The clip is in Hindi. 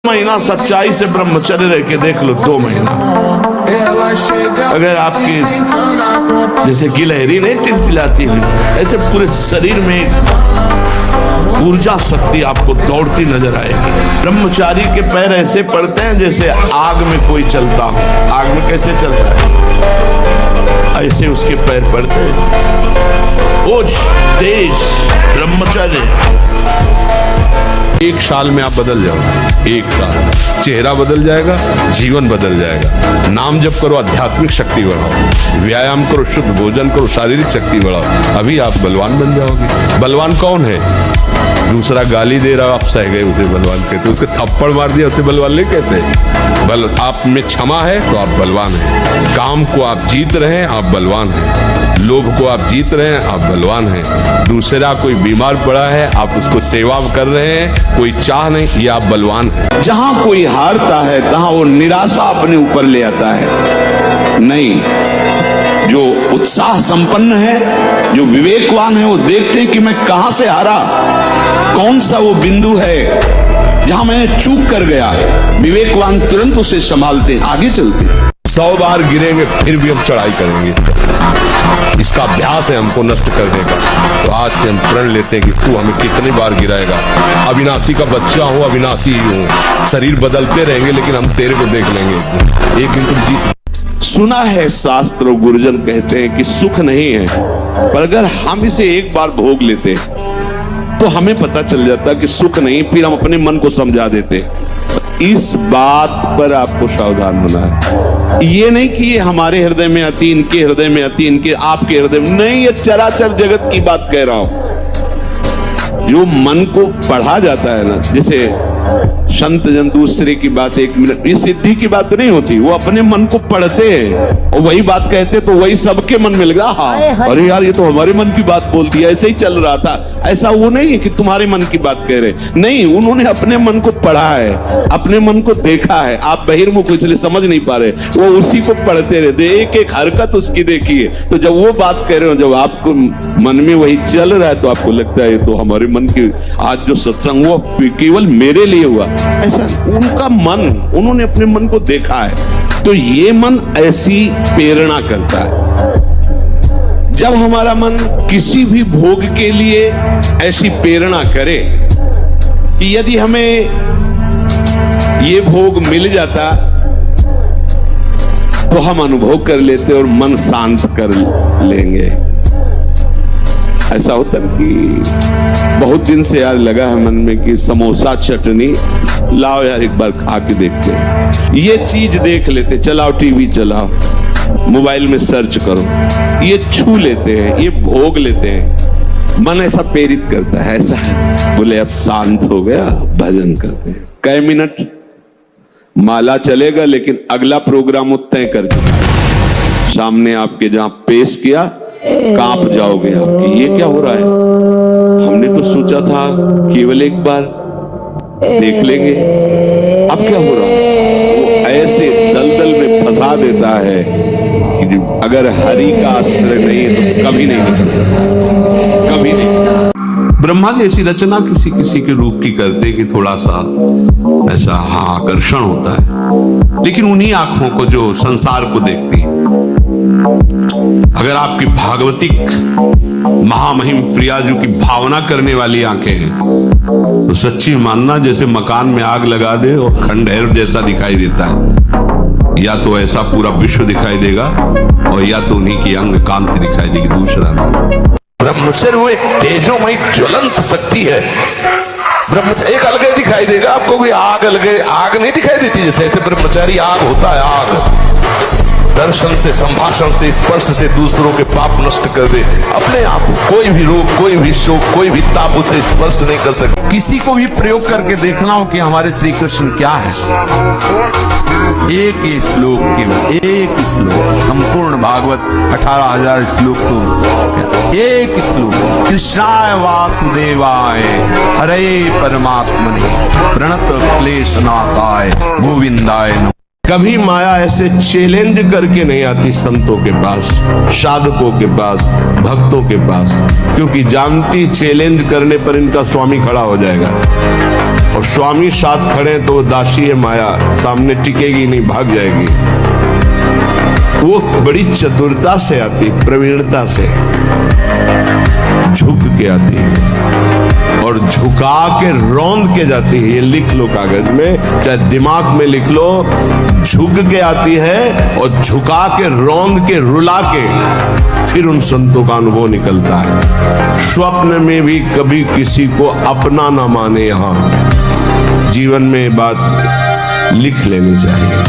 महीना सच्चाई से ब्रह्मचर्य रह के देख लो, 2 महीना। अगर आपकी जैसे गिलहरी नहीं टिलटिलाती हुई, ऐसे पूरे शरीर में ऊर्जा शक्ति आपको दौड़ती नजर आएगी। ब्रह्मचारी के पैर ऐसे पड़ते हैं जैसे आग में कोई चलता हो। आग में कैसे चलता है, ऐसे उसके पैर पड़ते हैं। ओज तेज ब्रह्मचर्य। 1 साल में आप बदल जाओगे। 1 साल चेहरा बदल जाएगा, जीवन बदल जाएगा। नाम जप करो, आध्यात्मिक शक्ति बढ़ाओ, व्यायाम करो, शुद्ध भोजन करो, शारीरिक शक्ति बढ़ाओ, अभी आप बलवान बन जाओगे। बलवान कौन है? दूसरा गाली दे रहा, आप सह गए उसे बलवान कहते, उसके थप्पड़ मार दिया उसे बलवान नहीं कहते। बल आप में क्षमा है तो आप बलवान हैं। काम को आप जीत रहे हैं, आप बलवान हैं। लोभ को आप जीत रहे हैं, आप बलवान हैं। दूसरा कोई बीमार पड़ा है, आप उसको सेवा कर रहे हैं, कोई चाह नहीं, ये आप बलवान हैं। जहां कोई हारता है तहां वो निराशा अपने ऊपर ले आता है। नहीं, जो उत्साह संपन्न है, जो विवेकवान है, वो देखते हैं कि मैं कहां से हारा, कौन सा वो बिंदु है जहां मैं चूक कर गया। विवेकवान तुरंत उसे संभालते, आगे चलते। 100 बार गिरेंगे फिर भी हम चढ़ाई करेंगे। इसका अभ्यास है हमको नष्ट करने का। तो आज से हम प्रण लेते हैं कि तू हमें कितनी बार गिराएगा। अविनाशी का बच्चा हूँ, अविनाशी ही हूँ। शरीर बदलते रहेंगे लेकिन हम तेरे को देख लेंगे। एक दिन तुम जीत। सुना है शास्त्र और गुरुजन कहते हैं कि सुख नहीं है, पर अगर हम इसे एक बार भोग लेते तो हमें पता चल जाता कि सुख नहीं, फिर हम अपने मन को समझा देते। इस बात पर आपको सावधान होना है। ये नहीं कि ये हमारे हृदय में आती, इनके हृदय में आती, इनके आपके हृदय में नहीं, ये चराचर जगत की बात कह रहा हूं। जो मन को पढ़ा जाता है ना, जैसे संत जन दूसरे की बात 1 मिनट, ये सिद्धि की बात नहीं होती। वो अपने मन को पढ़ते हैं और वही बात कहते तो वही सबके मन में लगा, हाँ अरे यार ये तो हमारे मन की बात बोल दी, ऐसे ही चल रहा था। ऐसा वो नहीं है कि तुम्हारे मन की बात कह रहे, नहीं, उन्होंने अपने मन को पढ़ा है, अपने मन को देखा है। आप बहिर्मुख इसलिए समझ नहीं पा रहे, वो उसी को पढ़ते रहते, एक एक हरकत उसकी देखिए। तो जब वो बात कह रहे हो, जब आपको मन में वही चल रहा है, तो आपको लगता है तो हमारे मन की आज जो सत्संग हुआ केवल मेरे लिए हुआ। ऐसा उनका मन, उन्होंने अपने मन को देखा है। तो ये मन ऐसी प्रेरणा करता है। जब हमारा मन किसी भी भोग के लिए ऐसी प्रेरणा करे कि यदि हमें ये भोग मिल जाता तो हम अनुभव कर लेते और मन शांत कर लेंगे। ऐसा होता है कि बहुत दिन से यार लगा है मन में कि समोसा चटनी लाओ यार, एक बार खा के देखते हैं। ये चीज देख लेते, चलाओ टीवी चलाओ, मोबाइल में सर्च करो, ये छू लेते हैं, ये भोग लेते हैं। मन ऐसा प्रेरित करता है, ऐसा है। बोले अब शांत हो गया, भजन करते हैं। कई मिनट माला चलेगा, लेकिन अगला प्रोग्राम वो तय कर चुका है। सामने आपके जहां पेश किया, कांप जाओगे आप कि ये क्या हो रहा है। हमने तो सोचा था केवल एक बार देख लेंगे, अब क्या हो रहा है। वो ऐसे दलदल में फंसा देता है कि अगर हरि का आश्रय नहीं है तो कभी नहीं निकल सकता, कभी नहीं। ब्रह्मा जी ऐसी रचना किसी किसी के रूप की करते कि थोड़ा सा ऐसा हाँ आकर्षण होता है, लेकिन उन्हीं आंखों को जो संसार को देखती है। अगर आपकी भागवतिक महामहिम प्रियाजू की भावना करने वाली आंखें हैं तो सच्ची मानना जैसे मकान में आग लगा दे और खंडहर जैसा दिखाई देता है। या तो ऐसा पूरा विश्व दिखाई देगा और या तो उन्हीं की अंग कांति दिखाई देगी, दूसरा नहीं। ब्रह्मचर्य वो एक तेजोमयी ज्वलंत शक्ति है। ब्रह्मचर्य एक अलग दिखाई देगा आपको, भी आग अलग आग नहीं दिखाई देती। जैसे ऐसे ब्रह्मचारी आग होता है, आग दर्शन से, संभाषण से, स्पर्श से दूसरों के पाप नष्ट कर दे। अपने आप कोई भी रोग, कोई भी शोक, कोई भी ताप उसे स्पर्श नहीं कर सकता। किसी को भी प्रयोग करके देखना हो कि हमारे श्री कृष्ण क्या है। एक ही श्लोक, केवल एक श्लोक, संपूर्ण भागवत 18,000 श्लोक तो एक श्लोक, कृष्णाय वासुदेवाय हरे परमात्मने प्रणत क्लेश नाशाय गोविंदाय नमः। कभी माया ऐसे चैलेंज करके नहीं आती संतों के पास, साधकों के पास, भक्तों के पास, क्योंकि जानती चैलेंज करने पर इनका स्वामी खड़ा हो जाएगा। और स्वामी साथ खड़े हैं तो वो दासी है माया, सामने टिकेगी नहीं, भाग जाएगी। वो बड़ी चतुरता से आती, प्रवीणता से झुक के आती है और झुका के रौंद के जाती है। ये लिख लो कागज में, चाहे दिमाग में लिख लो। झुक के आती है और झुका के रौंद के रुला के फिर उन संतों का अनुभव निकलता है। स्वप्न में भी कभी किसी को अपना ना माने। यहां जीवन में ये बात लिख लेनी चाहिए।